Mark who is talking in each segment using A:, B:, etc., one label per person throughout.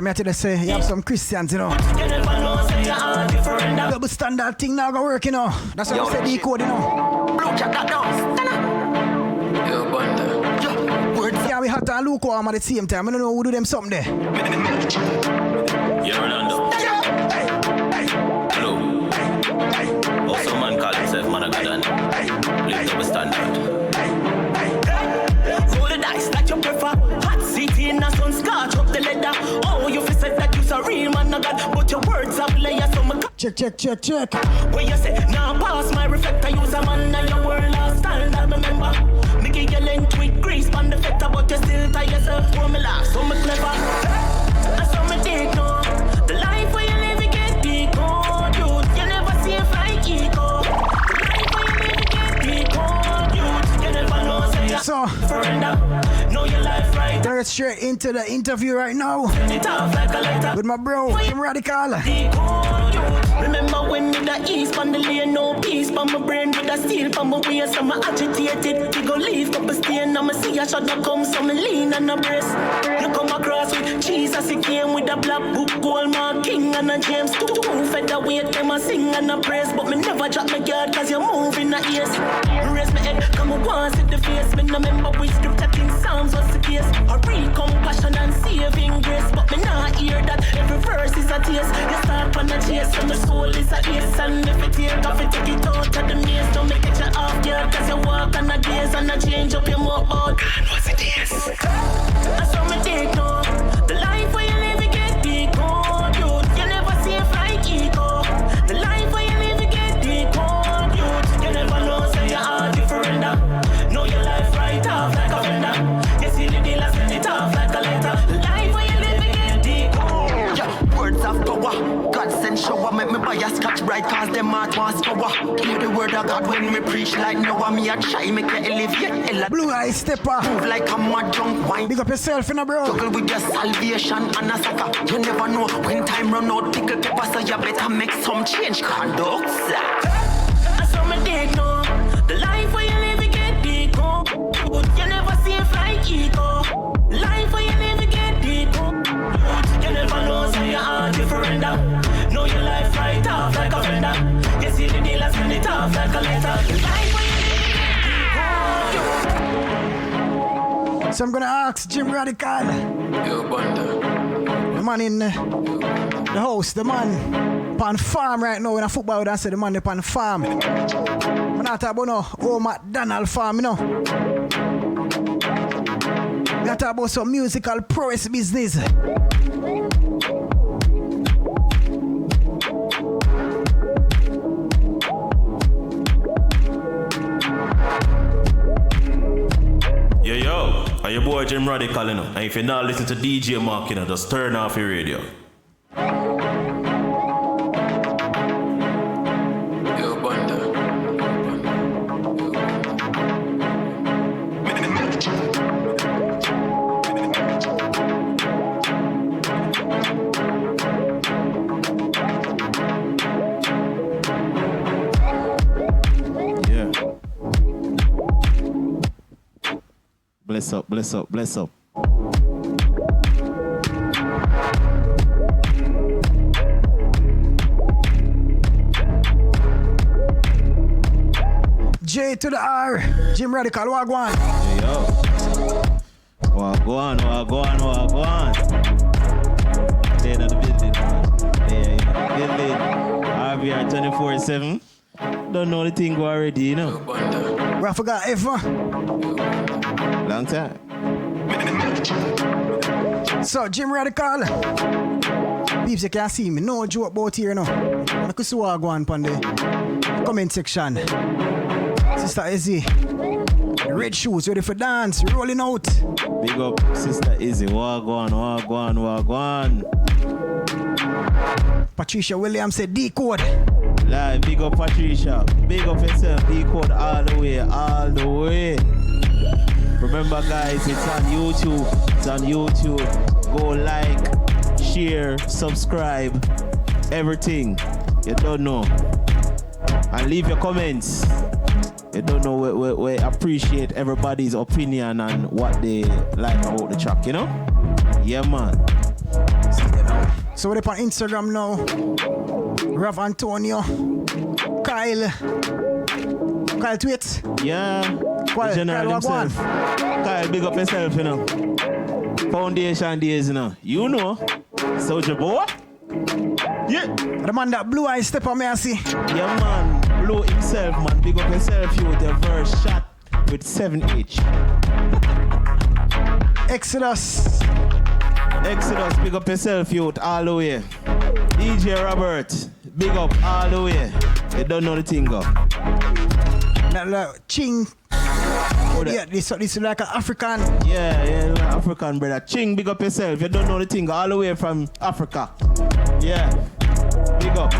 A: me to say you have some Christians, you know. Double standard thing now go work, you know. That's what I say decode, you know.
B: Blue jacket down. Yo, bunda.
A: Yeah, we hot and lukewarm at the same time. I don't know who do them something there.
C: Yeah, Rolando. Hello. Also, man call himself man of God and live double standard.
D: Roll the dice that you prefer. Hot city in a sun, scotch up the leather. Oh, you feel said that you's a real man of God, but your words are players, so my
A: check.
D: When you say, now pass my reflector, use a man and your world last stand, I remember. Me give you length with grease on the fetter, but you still tie yourself for me laugh, so me clever. And so me take no. The life where you live, you get decode, youth. You never see if I eco. The life where you live, you get decode, youth. You never know, say you're
A: so
D: surrender. Know your life right.
A: Let's straight into the interview right now.
D: It off like a letter.
A: With my bro, Jimradical.
D: Remember when me the east on the lane, no peace, but my brain with a steel, but my waist, so my agitated. We go leave, couple stain, and me see a shot that come, so me lean on the breast. You come across with Jesus, he came with a black book, gold mark, king, and a James. Two featherweight, them a sing and a praise, but me never drop my guard, cause you move in the ears. Raise my head, come on, once in the face, me no remember which scripture, King Psalms was the case. I read compassion and saving grace, but me not hear that every verse is a taste. You start on the chase, and the soul is a ace, and if it take off, it take it out of the maze. Don't make it your off guard, cause you walk on the days and I change up your mouth out. God, what's it is? And so me take no. The life where you live, you get decode, youth. You never see if I eco. The life where you live, you get decode, youth. You never know, say you're all different. Know your life right off like a fender. You see the deal, I send it off like a letter. The life where you live, you get decode.
B: Yeah, words of power. God send shower, make me buy a scotch bright, cause them heart wants power. Hear the word of God when me preach like Noah. Me a try, make you elevate.
A: Blue eye stepper.
B: Move like a mad drunk wine.
A: Big up yourself, you know, bro.
B: Struggle with your salvation and a sucker. You never know when time run out, pickle pepper, so you better make some change conducts.
D: And so me take no. The life where you live, you get decode. You never see if I eco. Life where you live, you get decode. You never know, so you're all different. Know your life right off like a fender. You see the deal, I send it off like a letter. The life where you live, you get decode.
A: So I'm gonna ask Jimradical.
C: Yo, bunda.
A: The man in the house, the man pan farm right now in a football, I say the man pan farm. I'm not talking about no old McDonald farm, you know. We are talking about some musical prowess business.
C: Yo, are your boy Jimradical, you know? And if you're not listening to DJ MARC, you know, just turn off your radio.
B: Yo, bunda.
C: Yeah. Bless up, bless up, bless up.
A: J to the R, Jimradical, wagwan.
C: Hey, yo. Wagwan. Staying at the building. Building. RBR 24/7. Don't know the thing go already, you know.
A: I forgot ever.
C: Long time.
A: So, Jimradical. Peeps, you can't see me. No joke about here, no. I could see wagwan on the comment section. Sister Izzy. Red shoes, ready for dance, rolling out.
C: Big up, Sister Izzy. Wagwan.
A: Patricia Williams said DECODE.
C: Live, big up Patricia. Big up yourself, DECODE all the way. Remember guys, it's on YouTube. Go like, share, subscribe, everything. You don't know. And leave your comments. You don't know, we appreciate everybody's opinion and what they like about the track, you know? Yeah, man.
A: So we're up on Instagram now. Rav Antonio. Kyle tweets.
C: Yeah.
A: Kyle,
C: The general
A: Kyle,
C: himself. Kyle, big up yourself, you know. Foundation days, you know. You know. Soldier boy. Yeah.
A: The man that blue eyes step on me, I see.
C: Yeah, man. Blow himself, man. Big up yourself, you with your verse shot with 7H.
A: Exodus,
C: big up yourself, youth, all the way. DJ Robert, big up all the way. You don't know the thing, go.
A: Ching. Yeah, this is like an African.
C: Yeah, like African brother. Ching, big up yourself. You don't know the thing, all the way from Africa. Yeah, big up.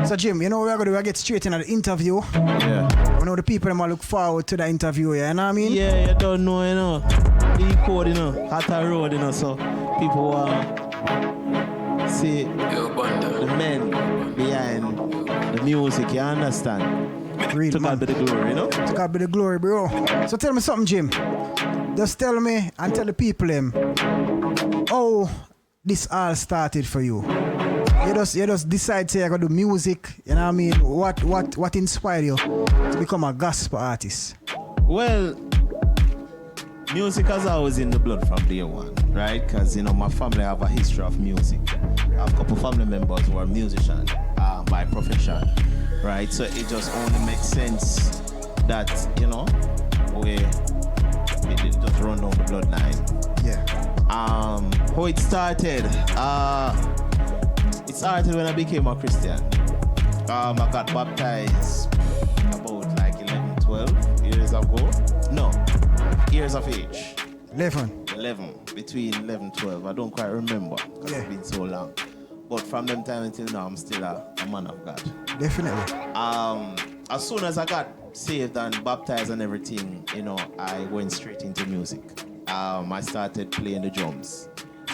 A: So Jim, you know what we're going to do? We're get straight into the interview.
C: Yeah.
A: I know the people that look forward to the interview, you know what I mean?
C: Yeah, you don't know, you know. DECODE, you know. Hatta Road, you know, so people see the men behind the music, you understand?
A: Real,
C: to God be the glory, you know?
A: To God be the glory, bro. So tell me something, Jim. Just tell me and tell the people how this all started for you. You just decide to go do music, you know what I mean? What inspired you to become a gospel artist?
C: Well, music has always in the blood from day one, right? Because, you know, my family have a history of music. I have a couple family members who are musicians by profession, right? So it just only makes sense that, you know, it just run down the bloodline.
A: Yeah.
C: How it started? It started when I became a Christian. I got baptized about like 11, 12 years ago. No, years of age.
A: 11.
C: Between 11 and 12. I don't quite remember because
A: Yeah.
C: it's been so long. But from them time until now, I'm still a man of God.
A: Definitely.
C: As soon as I got saved and baptized and everything, you know, I went straight into music. I started playing the drums.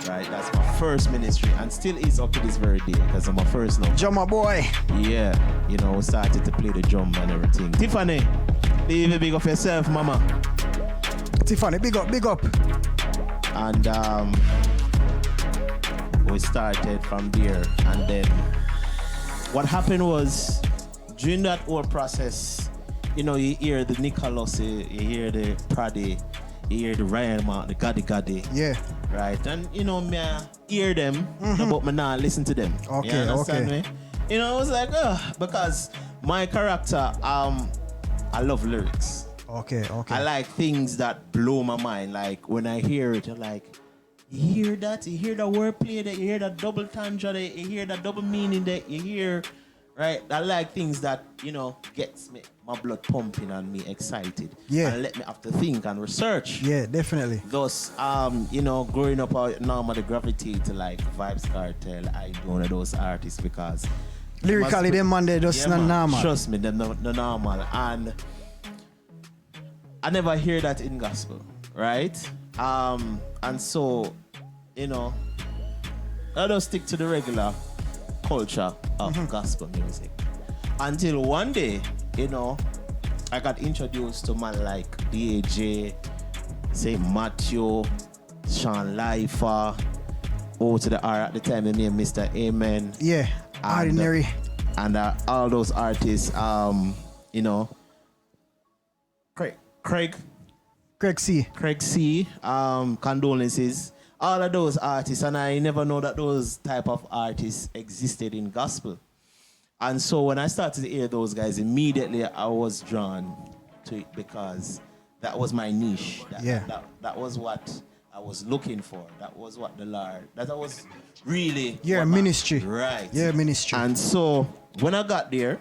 C: Right, that's my first ministry and still is up to this very day because I'm my first love.
A: Drummer boy.
C: Yeah, you know, started to play the drum and everything. Tiffany, leave it big of yourself, mama.
A: Tiffany, big up.
C: And we started from there. And then what happened was during that whole process, you know, you hear the Nicholas, you hear the Prade, you hear the Ryan Mark, the Gadi.
A: Yeah.
C: Right, and you know, me I hear them, but me not listen to them.
A: Okay,
C: you understand
A: okay.
C: me? You know, I was like, because my character, I love lyrics.
A: Okay.
C: I like things that blow my mind. Like when I hear it, I'm like, you hear that? You hear the wordplay that? You hear that double tanja that? You hear that double meaning that? You hear, right? I like things that, you know, gets me, my blood pumping and me excited.
A: Yeah.
C: And let me have to think and research.
A: Yeah, definitely.
C: Thus, you know, growing up, I normally gravitate to like Vibes Cartel, I do one of those artists because
A: Lyrically, them man, they just not normal.
C: Trust me, they're not normal. And I never hear that in gospel, right? And so, you know, I don't stick to the regular culture of gospel music. Until one day, you know, I got introduced to man like DAJ, say Matthew, Sean Lifer, O to the R at the time, the name Mr. Amen.
A: Yeah, Ordinary.
C: And all those artists, you know, Craig C, condolences, all of those artists, and I never know that those type of artists existed in gospel. And so when I started to hear those guys, immediately I was drawn to it because that was my niche. That was what I was looking for. That was what the Lord, that was really...
A: Yeah, ministry.
C: Right.
A: Yeah, ministry.
C: And so when I got there,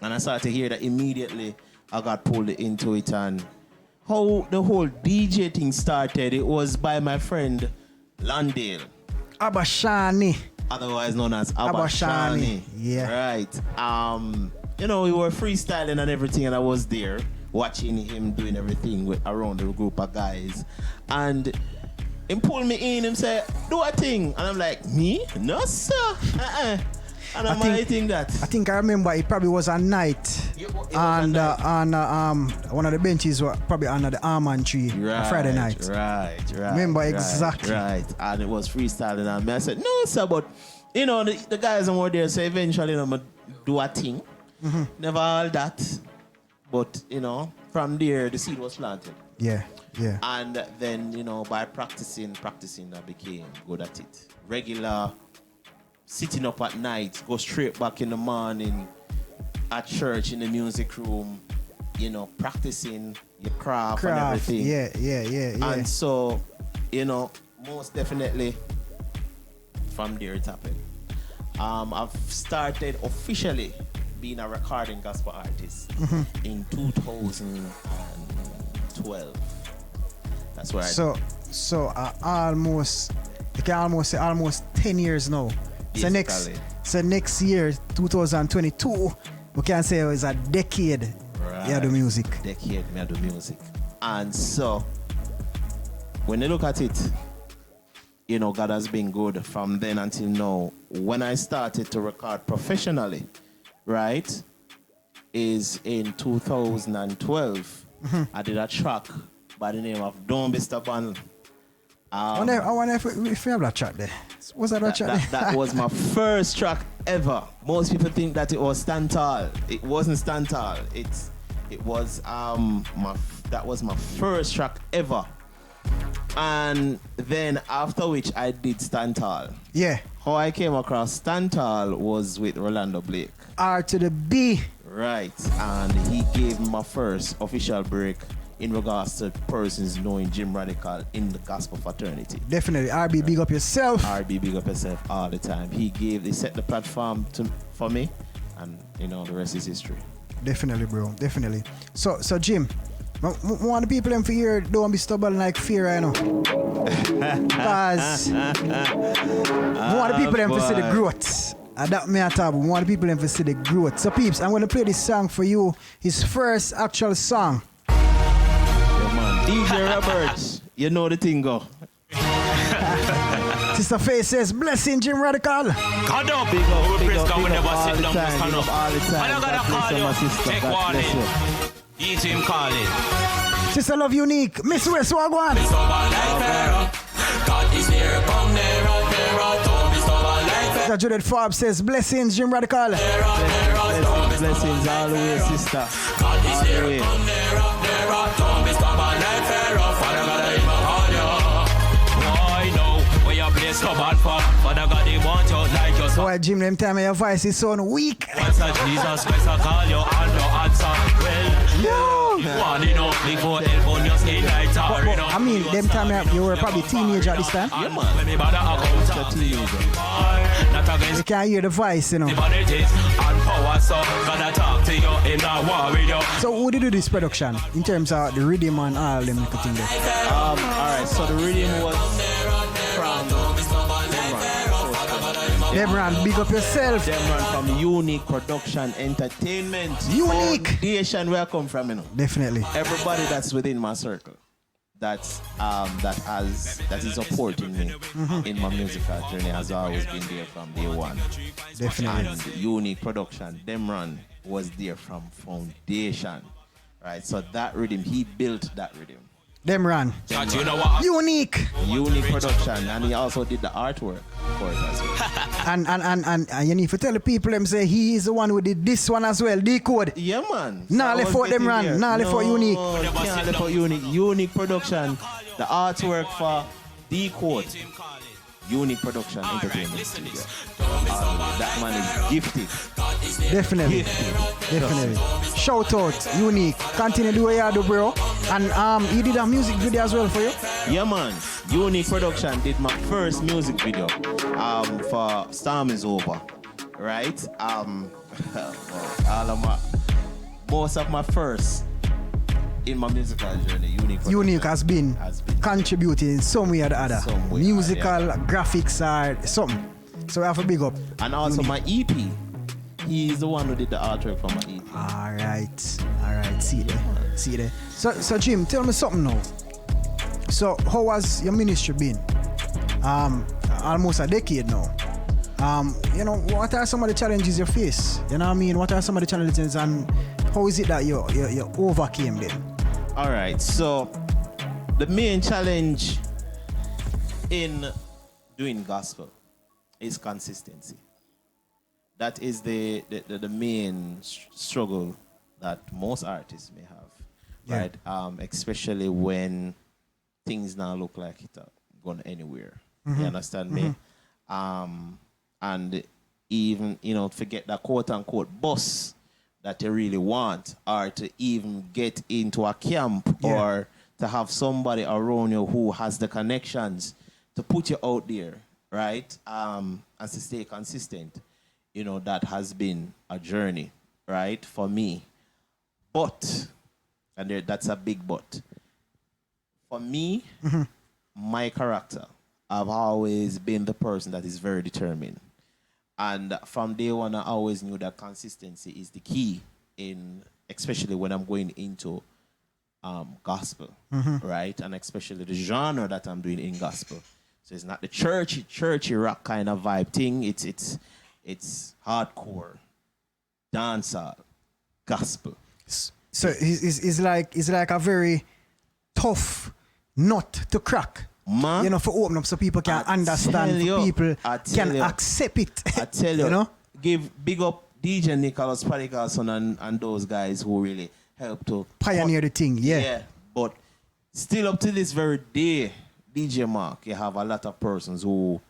C: and I started to hear that, immediately I got pulled into it. And how the whole DJ thing started, it was by my friend Landale.
A: Abashani.
C: Otherwise known as Abashani.
A: Yeah.
C: Right. You know, we were freestyling and everything, and I was there watching him doing everything with around the group of guys. And he pulled me in and said, do a thing. And I'm like, me? No, sir. And I think that.
A: I think I remember it probably was a night. On one of the benches were probably under the almond tree on Friday night.
C: Right.
A: Remember exactly.
C: Right. And it was freestyling and I said, no, sir, but you know, the guys were there, so eventually I'm gonna do a thing. Mm-hmm. Never all that. But, you know, from there the seed was planted.
A: Yeah.
C: And then, you know, by practicing, I became good at it. Regular, sitting up at night, go straight back in the morning, at church, in the music room, you know, practicing your craft and everything.
A: Yeah.
C: And so, you know, most definitely, from there it happened. I've started officially being a recording gospel artist in 2012. That's where almost 10 years now. So next year, 2022, we can say it was a decade. Right.
A: Yeah, do music.
C: Decade, me do music. And so, when you look at it, you know, God has been good from then until now. When I started to record professionally, right, is in 2012. I did a track by the name of Don't Be Stubborn.
A: I wonder if we have that track there. Was that track there?
C: That was my first track ever. Most people think that it was Stand Tall. It wasn't Stand Tall. It was that was my first track ever. And then after which I did Stand Tall.
A: Yeah.
C: How I came across Stand Tall was with Rolando Blake.
A: R to the B.
C: Right. And he gave me my first official break in regards to persons knowing Jimradical in the gospel fraternity.
A: Definitely. RB, big up yourself.
C: RB, big up yourself all the time. He set the platform for me, and you know, the rest is history.
A: Definitely, bro. Definitely. So Jim, want the people in for here, don't be stubborn like fear, I know. Because want the people in for see the growth. That me at all, want the people in for see the growth. So peeps, I'm going to play this song for you. His first actual song.
C: DJ Roberts, you know the thing go.
A: Sister Faye says, blessing Jimradical.
E: God up.
C: Big up
E: all the
C: time.
E: stand up.
C: All the time.
E: I don't gotta call you. Take warning. Eat him calling.
A: Sister Love Unique. Miss West Wagwan.
E: God is here. Come nearer. Don't be stubborn like
A: Sister Judith Forbes says, blessings Jimradical.
C: Blessings all the way, sister.
E: God is here. Come nearer. Don't be stubborn like Pharaoh. Father God, I call you. Why no? Where you play stubborn for? Father God, they want you like yourself.
A: So Jim, them time your voice is so weak.
E: Once a Jesus Christ, I call you and no answer. Well, one enough before help on your skin like tar.
A: I mean, them time you were probably teenager at this time.
E: Yeah, man. Let me bother account a teenager. Not against
A: You can't hear the voice, you know.
E: the politics and power, so gotta talk to you in a war with you.
A: So who did do this production in terms of the rhythm and all them little things there?
C: Alright, so the rhythm was from
A: Debran, big up yourself.
C: Demran from Unique Production Entertainment.
A: Unique.
C: Foundation where I come from, you know.
A: Definitely.
C: Everybody that's within my circle that is supporting me in my musical journey has always been there from day one.
A: Definitely.
C: And Unique Production, Demran was there from foundation. Right, so that rhythm, he built that rhythm.
A: Demran.
E: You know what?
A: Unique.
C: Unique Production, and he also did the artwork for it as well.
A: And you need to tell the people them say he is the one who did this one as well, DECODE.
C: Yeah, man.
A: Nah,
C: So
A: left for Demran. Nah, left for Unique.
C: Can't left for Unique. Unique Production, the artwork for DECODE. Unique Production Entertainment Studio. That man is gifted.
A: Definitely. Definitely. Shout out, Unique. Continue do what you do, bro. And he did a music video as well for you?
C: Yeah, man. Unique Production did my first music video for Storm Is Over. Right? Most of my first in my musical journey,
A: Unique has been contributing in some way or the other.
C: Some way,
A: Musical, graphics, or something. So we have to big up.
C: And also my EP. He's the one who did the artwork for my EP.
A: Alright. See there. So Jim, tell me something now. So how has your ministry been? Almost a decade now. You know, what are some of the challenges you face? You know what I mean? What are some of the challenges and how is it that you overcame them?
C: All right, so the main challenge in doing gospel is consistency. That is the main struggle that most artists may have, right? Especially when things now look like it gone anywhere. You understand me? And even, you know, forget that quote unquote boss that you really want, or to even get into a camp or to have somebody around you who has the connections to put you out there, right? And to stay consistent. You know, that has been a journey, right, for me. But, and that's a big but, for me, my character, I've always been the person that is very determined. And from day one, I always knew that consistency is the key, especially when I'm going into gospel, right? And especially the genre that I'm doing in gospel. So it's not the churchy rock kind of vibe thing. It's hardcore, dancehall, gospel.
A: So it's like a very tough nut to crack.
C: Man,
A: you know, for open up so people can understand, people can accept it.
C: I tell you,
A: you know?
C: Give big up DJ Nicholas Padigalson and those guys who really helped to
A: pioneer the thing,
C: Yeah, but still up to this very day, DJ MARC, you have a lot of persons who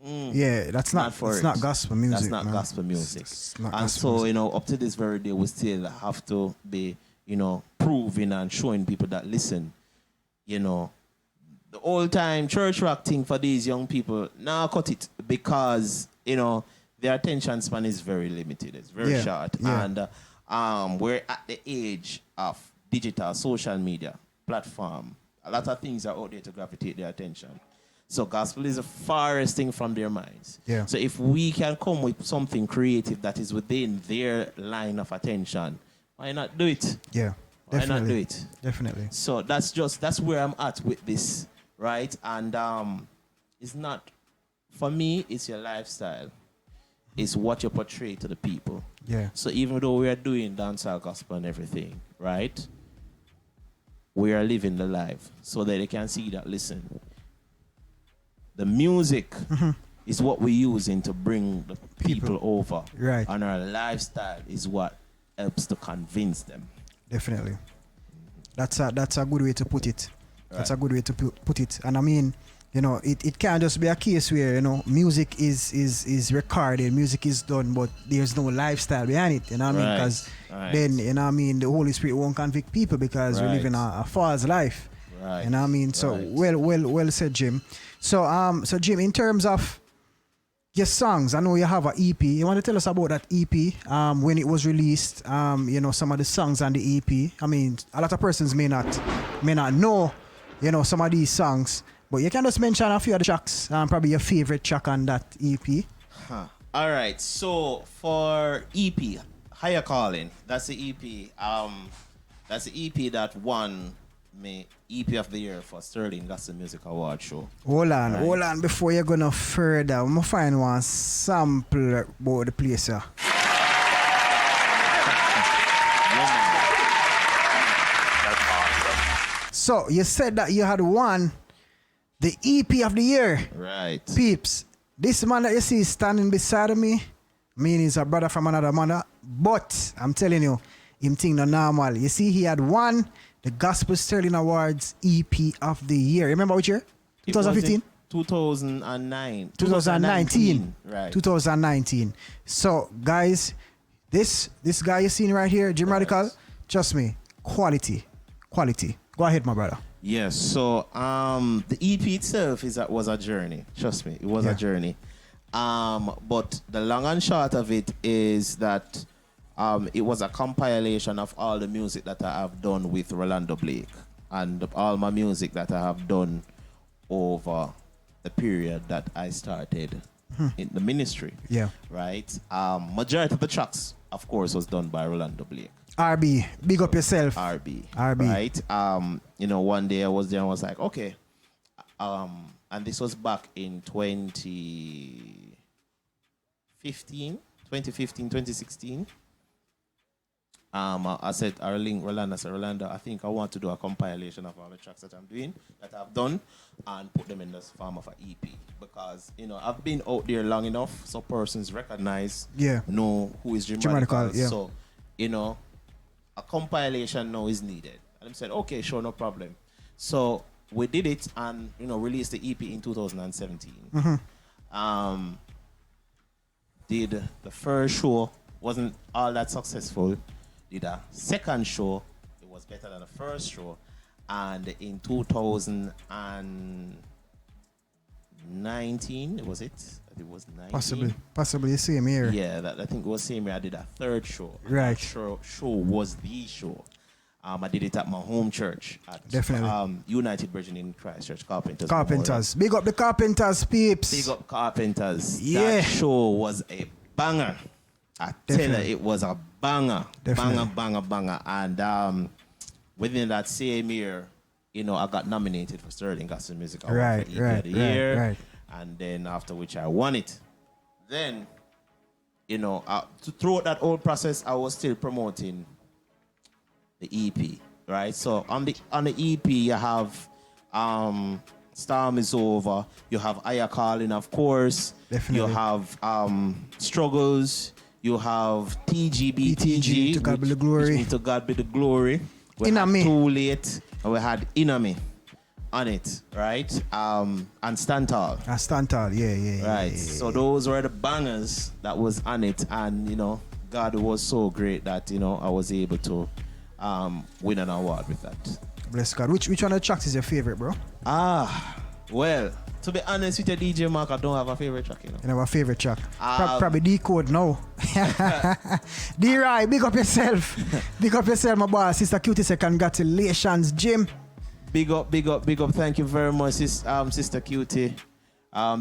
A: that's not gospel music.
C: That's not gospel music. And so, you know, up to this very day, we still have to be, you know, proving and showing people that listen, you know, the old time church rock thing for these young people, now cut it, because, you know, their attention span is very limited. It's very short.
A: Yeah.
C: And we're at the age of digital, social media, platform. A lot of things are out there to gravitate their attention. So gospel is the farthest thing from their minds.
A: Yeah.
C: So if we can come with something creative that is within their line of attention, why not do it?
A: Yeah.
C: Why
A: Definitely.
C: not do it?
A: Definitely.
C: So that's where I'm at with this, right? And it's not, for me, it's your lifestyle. It's what you portray to the people.
A: Yeah.
C: So even though we are doing dancehall, gospel and everything, right? We are living the life so that they can see that, listen, the music is what we're using to bring the people over.
A: Right.
C: And our lifestyle is what helps to convince them.
A: Definitely. That's a good way to put it.
C: Right.
A: That's a good way to put it. And I mean, you know, it can't just be a case where, you know, music is recorded, music is done, but there's no lifestyle behind it. You know what I mean? Because then, you know what I mean, the Holy Spirit won't convict people because we're living a false life.
C: Right.
A: You know what I mean? So well said, Jim. So Jim, in terms of your songs, I know you have an EP. You want to tell us about that EP? When it was released, you know, some of the songs on the EP. I mean, a lot of persons may not know, you know, some of these songs, but you can just mention a few of the tracks. Probably your favorite track on that EP.
C: All right. So for EP, Higher Calling, that's the EP. That's the EP that won me EP of the Year for Sterling Gospel Music Award show.
A: Hold on. Before you're gonna further, I'm gonna find one sample about the place. So you said that you had won the EP of the year.
C: Right.
A: Peeps, this man that you see standing beside me, I mean, he's a brother from another mother, but I'm telling you, him thing no normal. You see, he had won the Gospel Sterling Awards EP of the year. Remember which year? 2015?
C: 2009.
A: 2019.
C: Right.
A: 2019. So, guys, this guy you're seeing right here, Jimradical, trust me, quality. Go ahead, my brother.
C: Yes. So, the EP itself was a journey. Trust me, it was a journey. But the long and short of it is that it was a compilation of all the music that I have done with Rolando Blake and all my music that I have done over the period that I started in the ministry.
A: Yeah.
C: Right? Majority of the tracks, of course, was done by Rolando Blake.
A: RB, big up yourself.
C: RB.
A: Right?
C: You know, one day I was there and was like, okay. And this was back in 2015, 2016. I said, Rolando said, Rolando, I think I want to do a compilation of all the tracks that I'm doing, that I've done, and put them in this form of an EP. Because, I've been out there long enough so persons recognize, know who is Jimradical.
A: Yeah.
C: So, a compilation now is needed. And I said, okay, sure, no problem. So we did it and, released the EP in 2017. Did the first show, wasn't all that successful. Did a second show, it was better than the first show. And in 2019, was it? It was 19.
A: Possibly the same year.
C: Yeah, I think it was same year. I did a third show.
A: Right.
C: Show was the show. I did it at my home church.
A: Definitely.
C: United Virgin in Christchurch, Carpenters.
A: Carpenters. Big up the Carpenters, peeps.
C: Big up Carpenters.
A: Yeah.
C: That show was a banger. I tell you, it was a banger.
A: Definitely.
C: Banger. And within that same year, I got nominated for Sterling Gospel Music Award for EP of the Year.
A: Right.
C: And then after which I won it. Then, throughout that whole process, I was still promoting the EP, right? So on the EP, you have Storm is Over. You have Aya Calling, of course.
A: Definitely.
C: You have Struggles. You have TGBTG.
A: To God be the glory.
C: Which means To God be the glory. We had
A: Inami.
C: Too Late. And we had Inami on it, right? And Stand Tall.
A: Stand Tall, yeah.
C: Right. So those were the bangers that was on it. And, God was so great that, I was able to win an award with that.
A: Bless God. Which one of the tracks is your favorite, bro?
C: Well, to be honest with you, DJ Mark, I don't have a favorite track,
A: You have a favorite track? Probably DECODE now. D-Rai, big up yourself. Big up yourself, my boy. Sister Cutie say congratulations, Jim.
C: Big up. Thank you very much, Sister Cutie.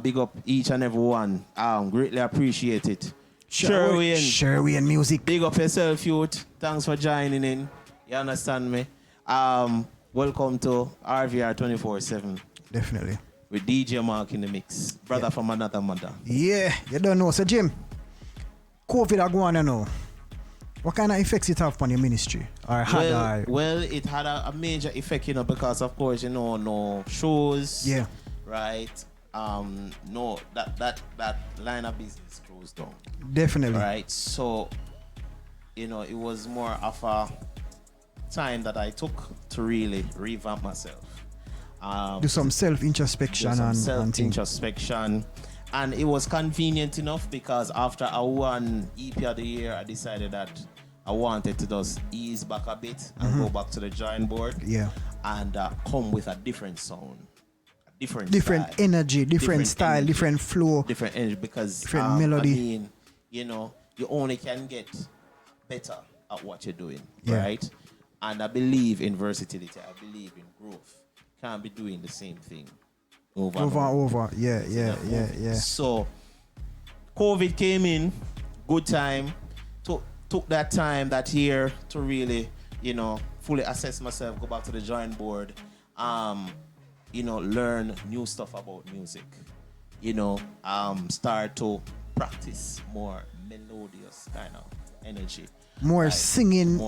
C: Big up each and every one. Greatly appreciate it.
A: Sherwin Music.
C: Big up yourself, youth. Thanks for joining in. You understand me? Welcome to RVR 24/7.
A: Definitely.
C: With DJ Mark in the mix. Brother from another mother.
A: Yeah, you don't know. So, Jim, COVID are going on now. What kind of effects it have on your ministry?
C: Well, it had a major effect, because of course, no shows.
A: Yeah.
C: Right? No, that line of business closed down.
A: Definitely.
C: Right? So, it was more of a time that I took to really revamp myself.
A: Do some self-introspection
C: self-introspection. And it was convenient enough because after I won EP of the Year, I decided that I wanted to just ease back a bit and go back to the drawing board.
A: Yeah.
C: And come with a different sound. Different
A: style,
C: energy,
A: different style,
C: energy,
A: different flow.
C: Different energy because
A: different melody.
C: I mean, you only can get better at what you're doing.
A: Yeah.
C: Right? And I believe in versatility. I believe in growth. Can't be doing the same thing over and over.
A: Yeah.
C: So COVID came in, good time. Took that time, that year to really, fully assess myself, go back to the drawing board, learn new stuff about music. Start to practice more melodious kind of energy.
A: More singing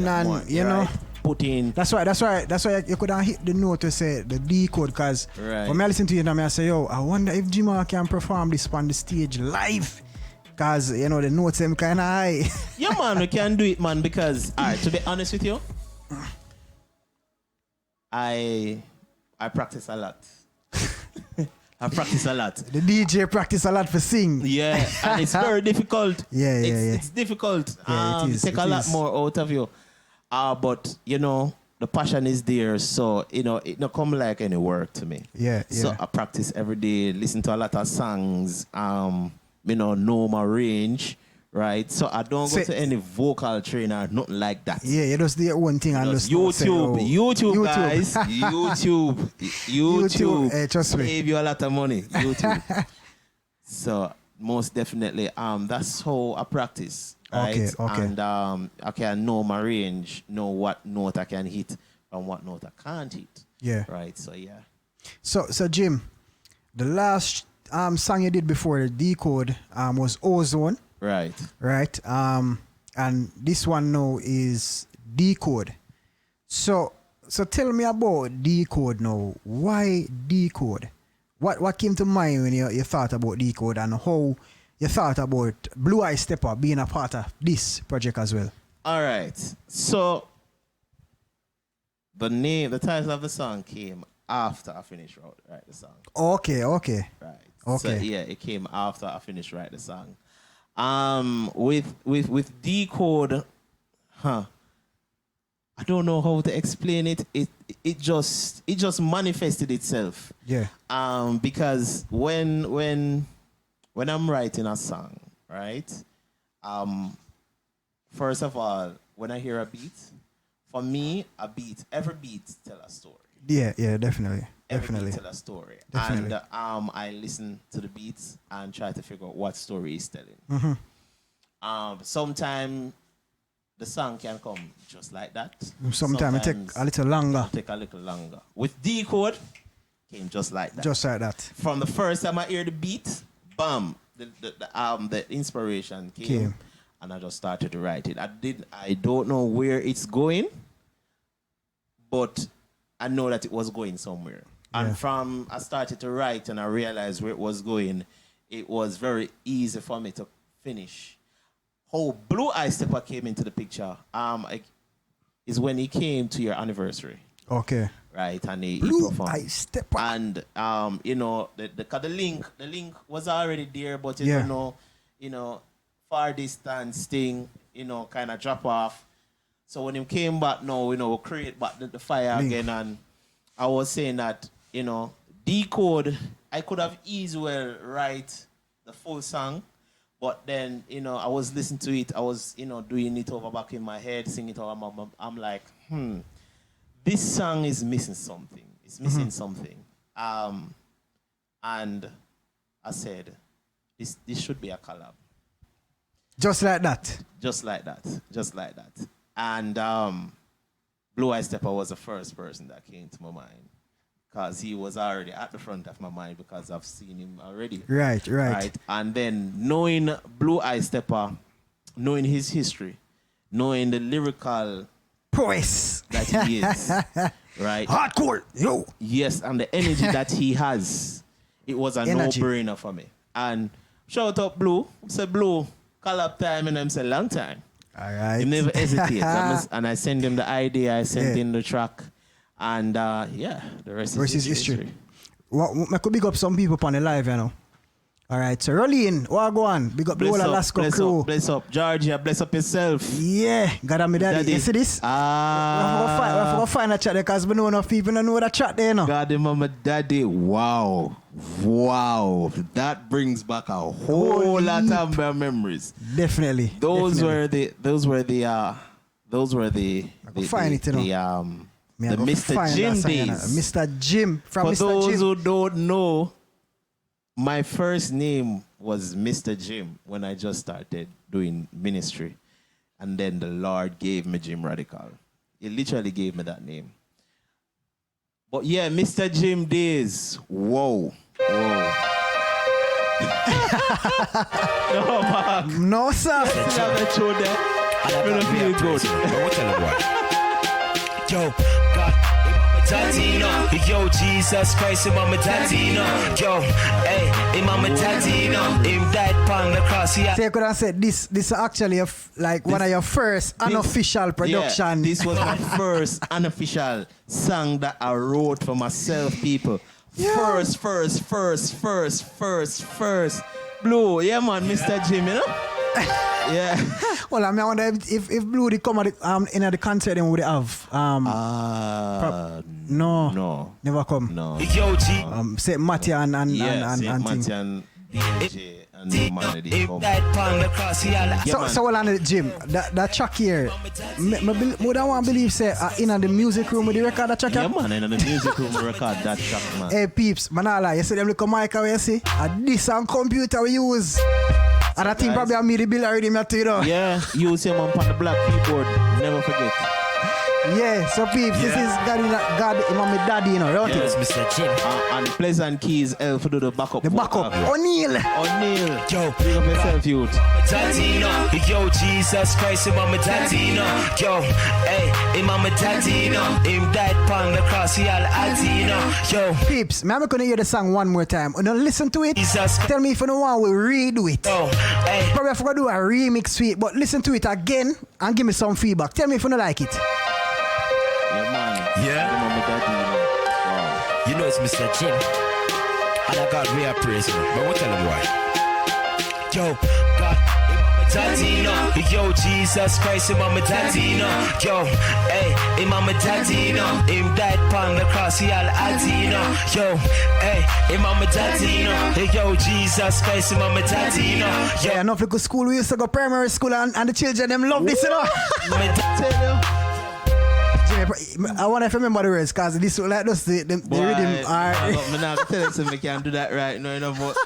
A: and
C: right? Put in.
A: That's why you couldn't hit the note to say the DECODE, because when I listen to you now, I say, yo, I wonder if Jima can perform this on the stage live, because the notes them kind of high.
C: Yeah, man, we can do it, man, because to be honest with you, I practice a lot. I practice a lot.
A: The DJ practice a lot for sing.
C: Yeah, and it's very difficult.
A: It's
C: difficult.
A: Yeah, it is.
C: Take a lot more out of you. But the passion is there, so it don't come like any work to me.
A: Yeah.
C: So I practice every day, listen to a lot of songs. Know my range. Right, so I don't go to any vocal trainer, nothing like that.
A: Yeah, you just do your own thing and just
C: YouTube, guys, YouTube.
A: Trust me,
C: save you a lot of money. YouTube. So most definitely, that's how I practice. Right?
A: Okay.
C: And I can know my range, know what note I can hit and what note I can't hit.
A: Yeah.
C: Right. So yeah.
A: So Jim, the last song you did before, the Decode, was Ozone.
C: Right.
A: Right. And this one now is Decode. So tell me about Decode now. Why Decode? What came to mind when you thought about Decode, and how you thought about Blue Eye Stepper being a part of this project as well?
C: All right. So the title of the song came after I finished write the song.
A: Okay.
C: Right.
A: Okay.
C: So yeah, it came after I finished write the song. With Decode, I don't know how to explain it. It just manifested itself.
A: Yeah.
C: Because when I'm writing a song, right? First of all, when I hear a beat, for me, every beat tell a story.
A: Yeah, definitely.
C: Every beat tell a story.
A: Definitely.
C: And I listen to the beats and try to figure out what story is telling.
A: Mm-hmm.
C: Sometimes the song can come just like that.
A: Sometimes it take a little longer.
C: With Decode, came just like that.
A: Just like that.
C: From the first time I hear the beat, bam, the inspiration came. And I just started to write it. I don't know where it's going, but I know that it was going somewhere.
A: Yeah.
C: And from I started to write and I realized where it was going, it was very easy for me to finish. How Blue Eye Stepper came into the picture is when he came to your anniversary.
A: Okay.
C: Right, and he
A: Blue
C: performed.
A: Eye Stepper.
C: And the link was already there, but you know, far distance thing, kind of drop off. So when he came back now, we'll create back the fire
A: link
C: again. And I was saying that, Decode, I could have easily write the full song, but then, I was listening to it. I was, doing it over back in my head, singing it over. I'm like, this song is missing something. It's missing something. And I said, this should be a collab.
A: Just like that.
C: And Blue Eye Stepper was the first person that came to my mind, because he was already at the front of my mind because I've seen him already.
A: Right.
C: And then knowing Blue Eye Stepper, knowing his history, knowing the lyrical
A: prowess
C: that he is, right?
A: Hardcore, yo.
C: Yes, and the energy that he has, it was a no-brainer for me. And shout out Blue. Say Blue, collab time, and I'm say long time.
A: All right.
C: He never hesitates. And I send him the idea, I sent him the track, and the rest is history.
A: I could big up some people on the live, All right, so Rolling, what go on? Big up the whole Alaska crew.
C: Bless up, Georgia, bless up yourself.
A: Yeah, got on me daddy. You see this? We'll find a chat there, because we know enough people don't know that chat there,
C: God, mama, daddy, wow. That brings back a whole lot of memories.
A: Definitely.
C: Those were the Mr. Jim days.
A: Mr. Jim from Mr. Jim.
C: For those who don't know, my first name was Mr. Jim when I just started doing ministry. And then the Lord gave me Jimradical. He literally gave me that name. But yeah, Mr. Jim days. Whoa. No, Mark.
A: No, sir.
C: Still have the show there. I don't feel good.
F: Yo, God, Tatino. Yo, Jesus Christ, Mama Tatino. Yo, hey, Mama Tatino. Him died upon the cross.
A: So you could have said this is actually one of your first unofficial production.
C: Yeah, this was my first unofficial song that I wrote for myself, people. Yeah. First. Blue, yeah, man, Mr. Jim, Yeah.
A: Well, I wonder if Blue did come at in the concert, then would they have? No. Never come.
C: No.
A: Say Matty and
C: Matty and DJ and Humanity.
A: So well on the Jim, that track here, would I want to believe say in the music room with the record that track?
C: Yeah, man, in the music room we record that track, man.
A: Hey peeps, manala, you see them look a mic away, you see? This and computer we use. And I think probably I made the bill already, me too,
C: Yeah, use him on the black keyboard. Never forget.
A: Yeah, so peeps, this is God, my daddy, you know, right?
F: Yes, Mr. Jim.
C: And Pleasant Keys help to do the backup.
A: The backup. O'Neal.
F: Yo,
C: Big up yourself, youth.
F: Tatino. Yo, Jesus Christ, Mama Tatino. Yo, hey, Mama Tatino. Him died upon the cross, he all Atino. Yo,
A: Peeps, I'm gonna hear the song one more time. You know, listen to it.
F: Jesus.
A: Tell me if you don't want to redo it.
F: Yo, hey.
A: Probably I forgot to do a remix to it, but listen to it again and give me some feedback. Tell me if you don't like it.
C: Yeah, man.
F: Yeah.
C: Remember that, wow.
F: You know it's Mr. Jim. And I got real praise, but we'll tell him why. Yo, God, Tatino. Yo, Jesus Christ, Mama Tatino. Yo, hey, Mama Tatino. Him died upon the cross, he all Atino. Yo, hey, Mama Tatino. Yo, Jesus Christ, Mama Tatino. Yo,
A: Yeah, enough little school. We used to go primary school and the children them love this, you know. Jimmy, I want to remember the words because this like this the rhythm are.
C: I'm not tell you something, we can't do that right now, you know, but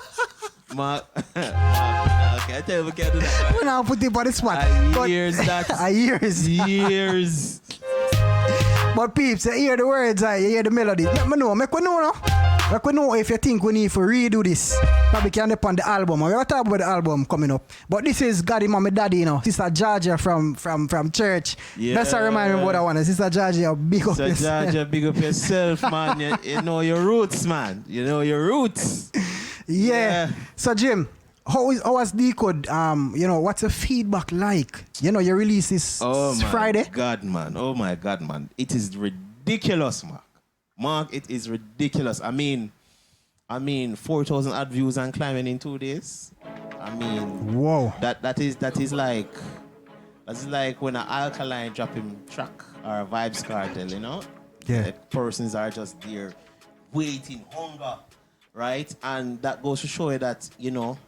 C: Mark, I tell you we can't do that right.
A: When I put it on the spot.
C: Years that.
A: Years. But peeps, you hear the words, you hear the melody. Make me know, make we know, no? Make we know if you think we need to redo this. Probably can depend on the album. We're going to talk about the album coming up. But this is Goddy Mommy Daddy, you know. Sister Georgia from church.
C: Yeah.
A: That's what remind me what I want. Sister Georgia, big up
C: So
A: yourself.
C: Georgia, big up yourself, man. You know your roots, man. You know your roots.
A: Yeah. So Jim, how was DECODE? You know, what's the feedback like? You know, your release is Friday.
C: Oh my God, man. It is ridiculous, Mark. Mark, it is ridiculous. I mean, 4,000 ad views and climbing in 2 days. I mean,
A: whoa.
C: That is like when an alkaline dropping track or a vibes cartel, you know?
A: Yeah.
C: The persons are just there waiting, hunger, right? And that goes to show you that, you know,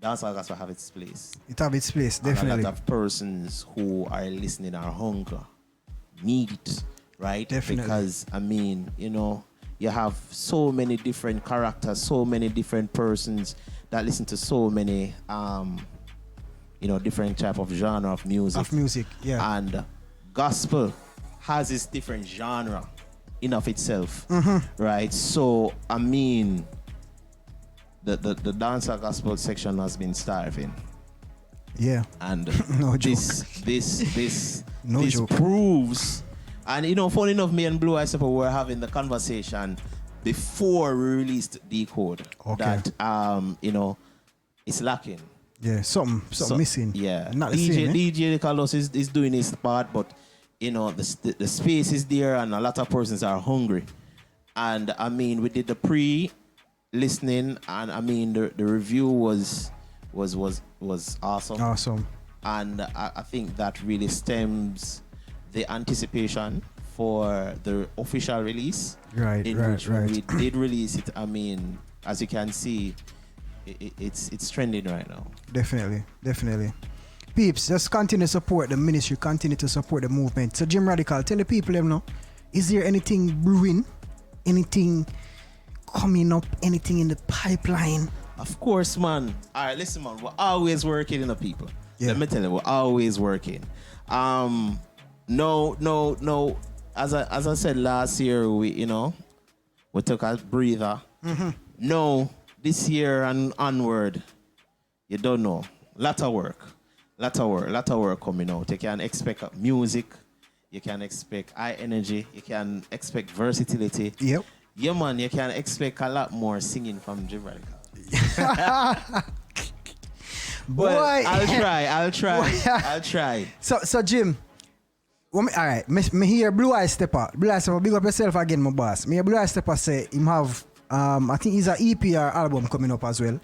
C: dancehall has to have its place.
A: It have its place,
C: And
A: definitely.
C: a lot of persons who are listening are hunger, need it, right?
A: Definitely.
C: Because, I mean, you know, you have so many different characters, so many different persons that listen to so many, you know, different type of genre of music.
A: Yeah.
C: And gospel has its different genre in of itself, right? So, I mean, the dancehall gospel section has been starving.
A: Yeah.
C: And
A: No
C: this
A: No joke.
C: proves, and you know, funny enough, me and Blue Eyes were having the conversation before we released DECODE that you know, it's lacking.
A: Yeah, something missing.
C: Yeah,
A: Not the same, eh?
C: DJ Carlos is doing his part, but you know, the space is there, and a lot of persons are hungry. And I mean, we did the pre-listening, and I mean, the review was awesome.
A: Awesome.
C: And I think that really stems the anticipation for the official release.
A: Right.
C: We did release it. I mean, as you can see, it's trending right now.
A: Definitely. Peeps, just continue to support the ministry, continue to support the movement. So Jimradical, tell the people them now, is there anything brewing? Anything coming up? Anything in the pipeline?
C: Of course, man. All right, listen, man. We're always working, people.
A: Yeah.
C: Let me tell you, we're always working. No. As I said last year, we took a breather. No, this year and onward, you don't know. Lot of work coming out. You can expect music. You can expect high energy. You can expect versatility.
A: Yep.
C: Yeah, man. You can expect a lot more singing from Jimradical.
A: Boy,
C: I'll try.
A: So Jim, all right, me hear Blue Eye Stepper. Blue Eye Stepper, big up yourself again, my boss. Me hear Blue Eye Stepper say him have I think he's an EP or album coming up as well.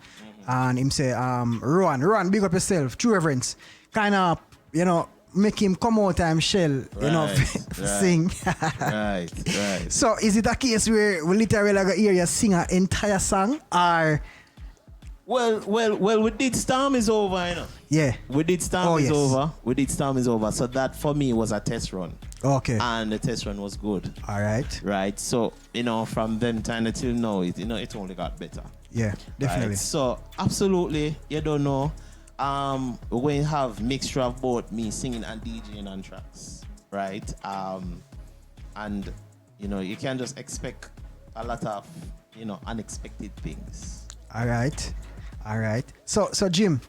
A: And him say Rowan, big up yourself, true reverence. Kinda, make him come out and shell, sing.
C: Right.
A: So is it a case where we literally gonna hear you sing an entire song, or?
C: Well, we did Storm is over,
A: Yeah.
C: We did Storm is
A: yes.
C: over. We did Storm is over. So that for me was a test run.
A: Okay.
C: And the test run was good.
A: All right.
C: Right. So, from then time until now, it only got better.
A: Yeah, definitely.
C: Right? So absolutely, you don't know. We're going to have mixture of both me singing and DJing on tracks. right? And you know, you can just expect a lot of, you know, unexpected things.
A: All right. So Jim,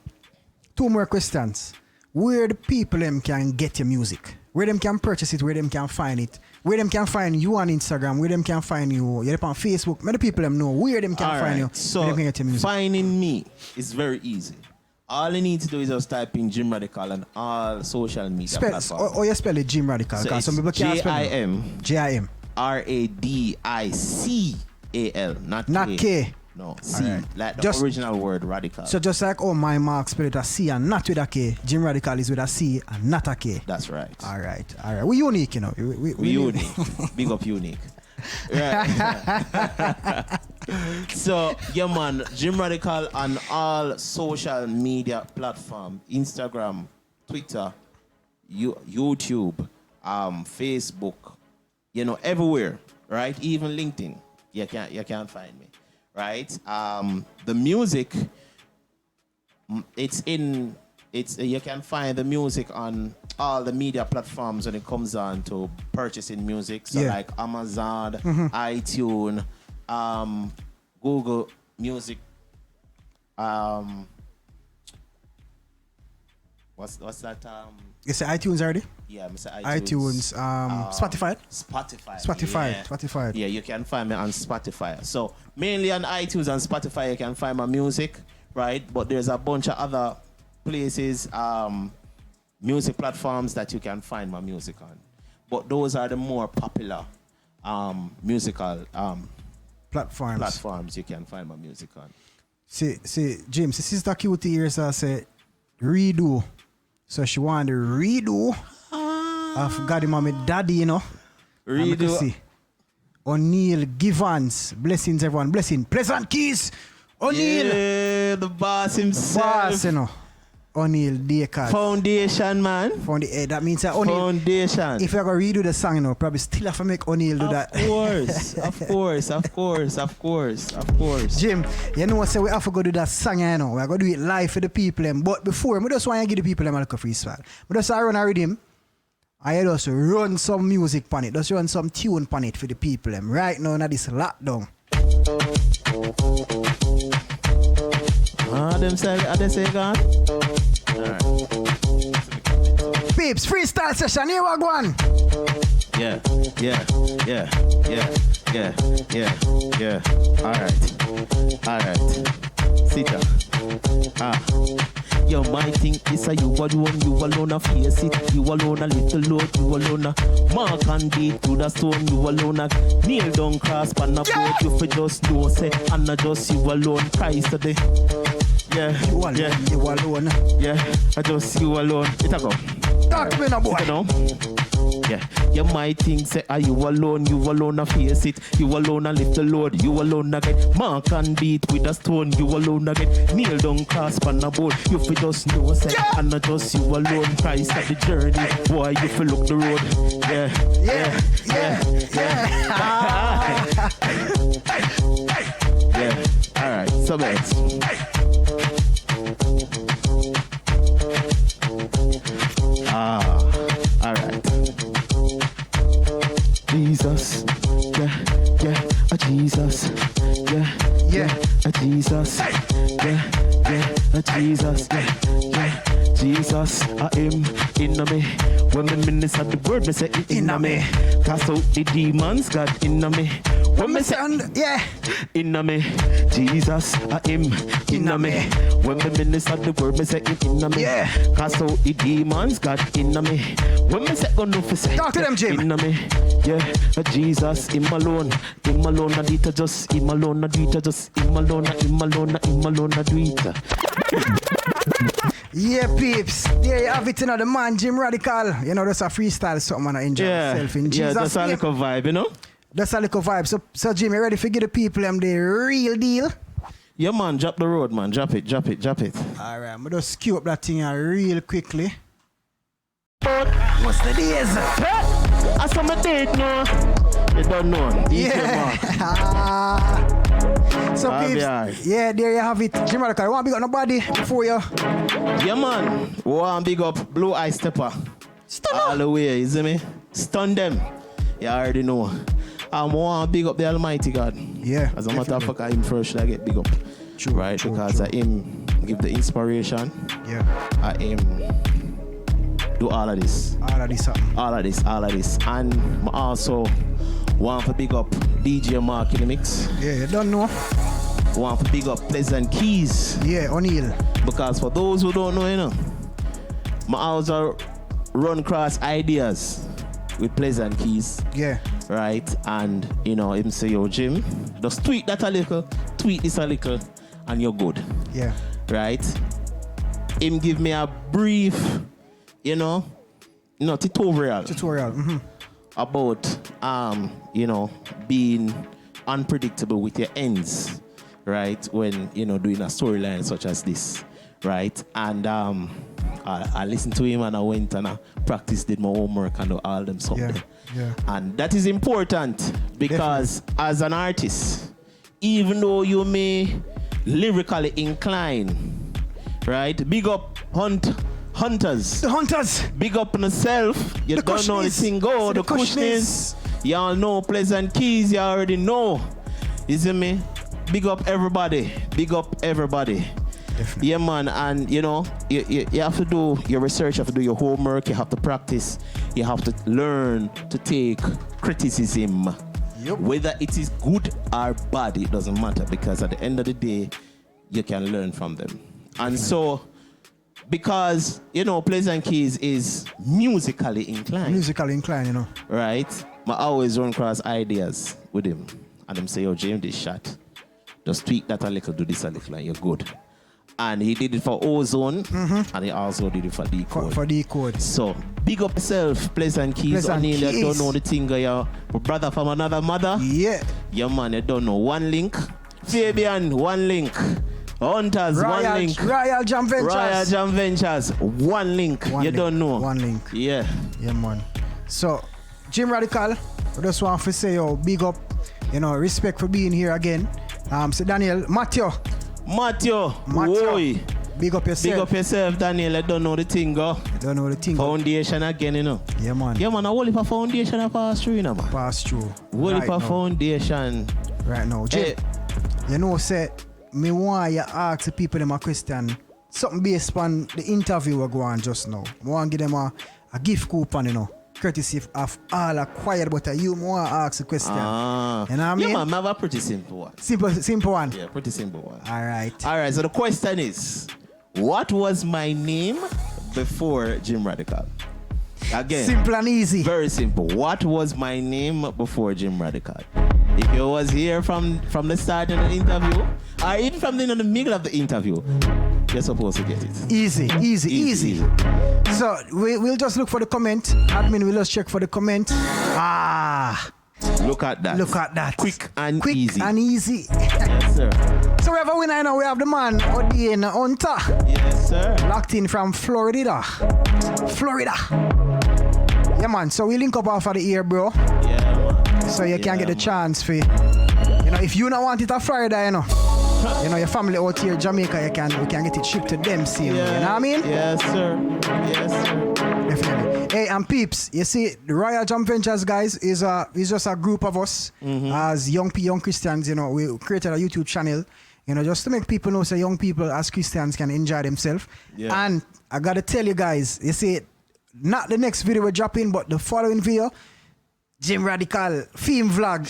A: 2 more questions. Where the people them can get your music? Where them can purchase it? Where them can find it? Where them can find you on Instagram? Where them can find you? You're on Facebook. Many people them know where them can find you.
C: So
A: where them can get your music.
C: finding me is very easy. All you need to do is just type in Jimradical on all social media platforms.
A: Or you spell it Jimradical.
C: So
A: Because some people can't spell it. Jim.
C: Radical, not K. No, C,
A: right.
C: like the
A: Just-
C: original word radical.
A: So just like my mark spell it a C and not with a K, Jimradical is with a C and not a K.
C: That's right.
A: All right. We unique, you know. We
C: unique. Big up unique. Right. So, yeah, man, Jimradical on all social media platforms, Instagram, Twitter, YouTube, Facebook, you know, everywhere, right? Even LinkedIn, you can find me, right? The music, you can find the music on all the media platforms when it comes on to purchasing music. So like Amazon, iTunes, Google Music, what's that?
A: You say iTunes already?
C: Yeah, Mr.
A: iTunes, Spotify.
C: Spotify. Yeah, you can find me on Spotify. So mainly on iTunes and Spotify you can find my music, right? But there's a bunch of other places, music platforms that you can find my music on. But those are the more popular musical platforms you can find my music on.
A: See, Jim, Sister Cutie here say redo. So she want the redo of Goddy Mommy Daddy, you know.
C: Redo.
A: O'Neal Givens. Blessings, everyone. Blessing. Pleasant Keys. O'Neal.
C: Yeah, the boss himself.
A: Boss, you know. O'Neal DECODE.
C: Foundation, man.
A: That means that O'Neal.
C: Foundation.
A: If you're going to redo the song, you know, probably still have to make O'Neal do that. Of course. Jim, you know what, so we have to go do that song, you know. We're going to do it live for the people. But before, I just want to give the people a little freestyle. But just run a rhythm. I just run some music on it. Just run some tune on it for the people. Right now, in this lockdown.
C: Them say God. Alright.
A: Peeps, freestyle session, here we go on.
C: Yeah. Alright. Sit down. Yo, my thing is you alone a face it, you alone a little load, you alone a mark and beat to the stone, you alone a kneel down cross pan a boat, you for just know say, and not just you alone, Christ today. Yeah,
A: you alone.
C: Yeah, I just you alone. It a go.
A: Talk to me now, boy.
C: Yeah, you might think say, are you alone a face it, you alone a lift the load, you alone a get mark and beat with a stone, you alone a get kneel down cross pan a boat, you fi just know say, and not just you alone, Christ at the journey, boy you fi look the road, yeah. Yeah, alright, so let's. Alright. Jesus, Jesus, Jesus, Jesus, Jesus, I am in me. When me minister the word, me say it in me. Cast out the demons, God in me. When me say in me, Jesus, I am in me. When me minister the word, me say it in me. Cast out the demons, God in me. When me say no for say,
A: talk to them, Jim.
C: In me, Jesus, him alone, I do it just, him alone, I do it just, him alone, I do it.
A: Yeah, peeps. There you have it, you know, the man Jimradical. You know, that's a freestyle, something I enjoy myself in Jesus'
C: that's a little vibe, you know?
A: That's a little vibe. So Jim, you ready to give the people the real deal?
C: Yeah, man, drop the road, man. Drop it.
A: All right, I'm just queue up that thing real quickly. What's the days?
C: I saw my date, no. You don't know.
A: So peeps, there you have it. Jimradical, you want to big up nobody before you?
C: Yeah, man. Want big up Blue Eye Stepper. All the way, you see me? Stun them. You already know. I want to big up the Almighty God.
A: Yeah.
C: As a matter of fact, him first should I get big up.
A: True.
C: Right?
A: True,
C: because I him give the inspiration.
A: Yeah.
C: I him do all of this.
A: All of this something.
C: All of this. And I also want to big up DJ MARC in the mix.
A: Yeah, you don't know.
C: Want to big up Pleasant Keys.
A: Yeah, O'Neal.
C: Because for those who don't know, you know, my also run cross ideas with Pleasant Keys.
A: Yeah.
C: Right? And, you know, him say, yo, Jim, just tweak that a little, tweak this a little, and you're good.
A: Yeah.
C: Right? Him give me a brief, tutorial.
A: Mm-hmm.
C: About, being unpredictable with your ends. Right? When, doing a storyline such as this. Right? And I listened to him and I went and I practiced, did my homework and all them something.
A: Yeah.
C: And that is important because as an artist, even though you may lyrically incline, right? Big up hunters.
A: The hunters.
C: Big up on yourself. You don't know the thing go. The cushness. Y'all know Pleasant Keys. You already know. You see me? Big up everybody. Big up everybody. Definitely. Yeah, man, and you have to do your research, you have to do your homework, you have to practice, you have to learn to take criticism. Yep. Whether it is good or bad, it doesn't matter because at the end of the day, you can learn from them. And so, because, Pleasant Keys is musically inclined. Right? I always run across ideas with him. And them say, yo, James, this shot. Just tweak that a little, do this a little, and you're good. And he did it for Ozone, and he also did it for DECODE.
A: For DECODE.
C: So, big up yourself, Pleasant Keys. O'Neal, you don't know the thing, your brother from another mother.
A: Yeah.
C: Yeah, man, you don't know. One link. Fabian, one link. Hunters, one link.
A: Royal Jam Ventures. One link. Don't know.
C: One link. Yeah.
A: Yeah, man. So, Jimradical, I just want to say, big up, respect for being here again. So, Daniel, Matthew. Boy. Big up yourself.
C: Daniel. I don't know the thing, go. Foundation again,
A: Yeah, man.
C: Yeah, man, I will if a foundation I pass through, man.
A: Pass through.
C: Will if a foundation.
A: Right now. Jay, say, me want you ask the people them a question. Something based on the interview we're going just now. I want to give them a gift coupon, courtesy of all acquired, but you want to ask a question. You know what I mean?
C: Yeah, man, I have a pretty simple one.
A: Simple one?
C: Yeah, pretty simple one.
A: All right,
C: so the question is, what was my name before Jimradical? Again.
A: Simple and easy.
C: Very simple. What was my name before Jimradical? If you was here from the start of the interview, or even from the middle of the interview, you're supposed to get it.
A: Easy. So we'll just look for the comment. Admin will just check for the comment.
C: Look at that. Quick and easy. Yes, sir.
A: So we have a winner now. We have the man, Odin Hunter.
C: Yes, sir.
A: Locked in from Florida. Yeah, man. So we link up off of the ear, bro.
C: Yeah, man.
A: So you can get the chance for, if you don't want it on Friday, your family out here in Jamaica, we can get it shipped to them same.
C: Yeah.
A: You know what I mean?
C: Yes, sir.
A: Definitely. Hey, and peeps, you see, the Royal Jam Ventures, guys, is just a group of us as young Christians. We created a YouTube channel, just to make people know so young people as Christians can enjoy themselves. Yeah. And I gotta tell you guys, you see, not the next video we're dropping, but the following video, Jimradical theme vlog.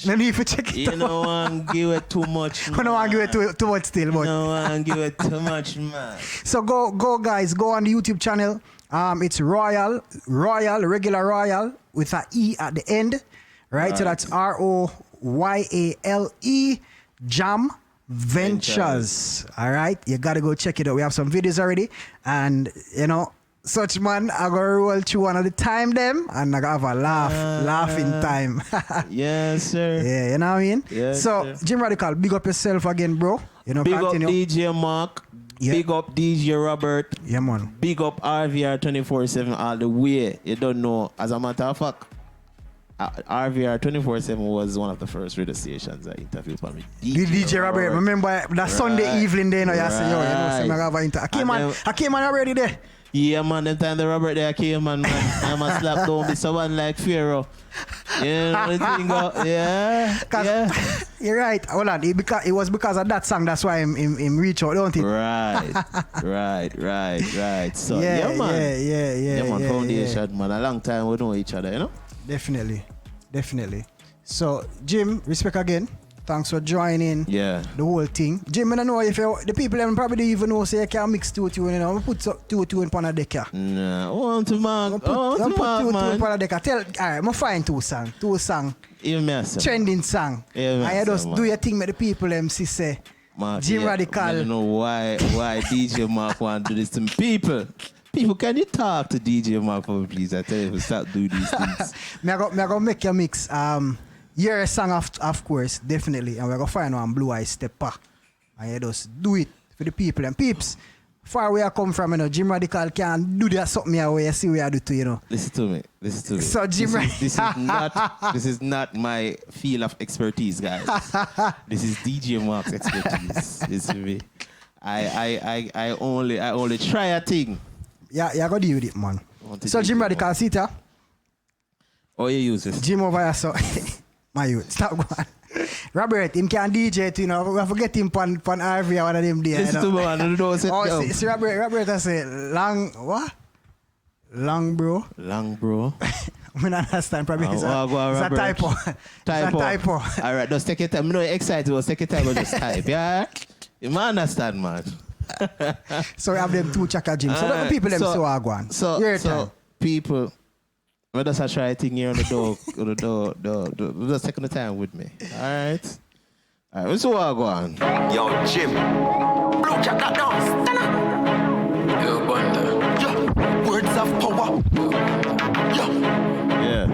A: No need to check it.
C: You don't want to give it too much.
A: I don't want to give it too much still, but.
C: You don't want to give it too much, man.
A: So go guys, go on the YouTube channel. It's Royal, regular Royal with an E at the end, right? So that's ROYALE Jam Ventures. All right, you gotta go check it out. We have some videos already, and such man, I go roll through one at the time them, and I go have a laughing time.
C: Yes, sir.
A: Yeah, you know what I mean?
C: Yes,
A: so,
C: sir.
A: Jimradical, big up yourself again, bro.
C: Big
A: continue.
C: up DJ MARC. Yeah. Big up DJ Robert.
A: Yeah, man.
C: Big up RVR 24/7 all the way. You don't know. As a matter of fact, RVR 24/7 was one of the first radio stations I interviewed for me.
A: DJ Robert. Remember that Sunday evening there, you say, I came on already there.
C: Yeah, man, them time the Robert there came, man. I'm a slap down with someone like Pharaoh. Yeah, the thing go, yeah.
A: You're right. Hold on. It was because of that song. That's why him reach out, don't it?
C: Right. So yeah, man.
A: Yeah,
C: man.
A: yeah,
C: Foundation, man. A long time we know each other, you know.
A: Definitely. So Jim, respect again. Thanks for joining.
C: Yeah.
A: The whole thing. Jim, I don't know if the people probably don't even know say you can mix two tune, you know. Put two tune on a deck.
C: Nah, I want to mark.
A: Put two tune on a deck. Alright, I'm find two song. Trending song. And you just do your thing with the people them say. Jimradical.
C: I don't know why DJ Mark want to do this to people. People, can you talk to DJ Mark for me, please? I tell you, stop doing these things.
A: I'm gonna make you mix. Your song of course, definitely, and we're gonna find one Blue Eye Stepper. And you just do it for the people and peeps. Far where I come from, you know, Jimradical can do that something here where you see where I do to, you know. Listen to me. So
C: this is not my field of expertise, guys. This is DJ Mark's expertise. Listen to me. I only try a thing.
A: Yeah, you gotta deal with it, man. So Jimradical, see it.
C: Oh, you use this.
A: Jim over here, so my youth, stop going. Robert, him can DJ too, you know. We forget him pan RV or one of them there.
C: Listen to me, man.
A: Oh, see Robert, I say, what? Long, bro.
C: I
A: don't understand, probably it's a typo. It's a typo.
C: All right, just take your time. I'm not excited, just take your time and just type, yeah? You might understand, man.
A: So we have them two Chaka Jim. So the people them so are going.
C: So people, let us try a thing here on the door. Just take the time with me. Alright, what's so are going?
B: Yo, Jim. Blue Chaka dance. Yo, Bunda. Yo, words of power. Yo.
C: Yeah.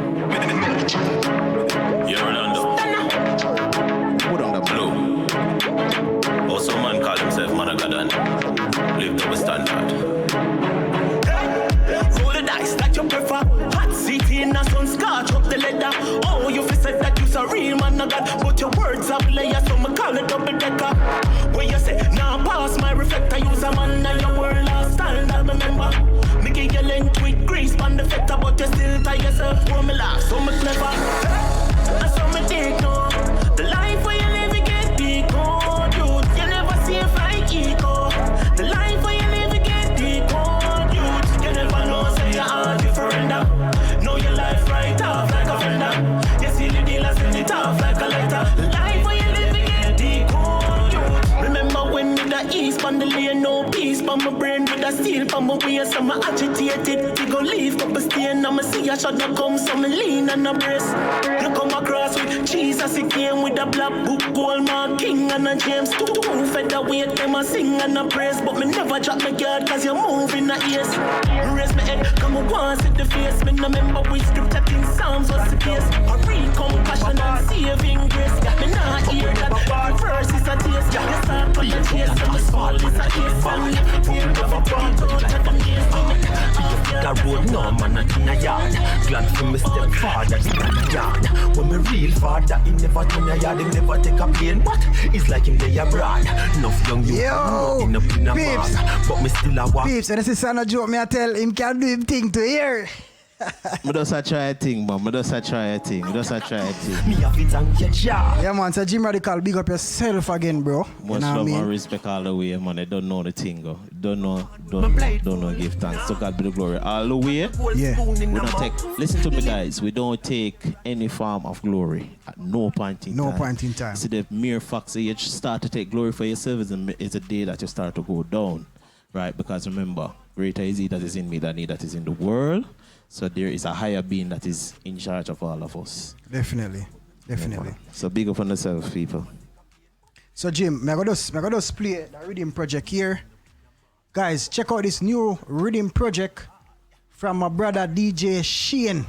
E: You're Orlando.
C: Put on the
E: Blue. Also, man call himself Managadan. Live double standard.
D: Roll the dice that you prefer. Hot seat in a sun, scotch up the leather. Oh, you feel said that you's a real man, of God. But your words are players, so me call it double decker. When you say, nah, pass my reflector, use a man, and your word last stand, I remember. Me give you length with grease, man, the factor, but you still tie yourself for me laugh, so me clever. And so me take no. The life where you live, you get decode, dude. You never see if I eco. The life where you live, you get decode, dude. You never know, say you're all different. Know your life right off like a fender. You see the dealer send it off like a letter. The life where you live, you get decode, dude. Remember when with the east on the lane, no peace, but my brain with the steel, but my waist, so I'm agitated. We go leave, couple stain, and I see a shot that come, so me lean and a brace. You come across with Jesus, he came with a black book, gold mark, king and a James. Two featherweight, them a sing and a praise, but me never drop my guard, cause you move in the ears. Raise my head, come on, once hit the face. Me no remember which scripture King Psalms was the case. I read compassion and saving grace. Me not hear that every verse is a taste. You start on the chase, and the soul is a case. And you never want out of the case.
G: The road, no man, not in a yard. Glad for me step father, in a yard. When me real father, he never turn a yard, he never take a plane. But it's like him they abroad. Enough young you in a
A: peeps.
G: But me still a walk.
A: Peeps, and this is not a joke, me I tell him can do him thing to hear.
C: I just try a thing, man.
G: Me have it and get ya.
A: Yeah, man, so Jimradical, big up yourself again, bro.
C: Much love and respect all the way, man. I don't know the thing, go. Don't know, give thanks. To God be the glory. All the way.
A: Yeah.
C: We don't take, listen to me, guys. We don't take any form of glory at no point in time. See, the mere fact that you start to take glory for yourself is a day that you start to go down. Right? Because remember, greater is he that is in me than he that is in the world. So there is a higher being that is in charge of all of us.
A: Definitely.
C: So big up on yourself, people.
A: So Jim, I'm gonna just play the rhythm project here. Guys, check out this new rhythm project from my brother DJ Shane.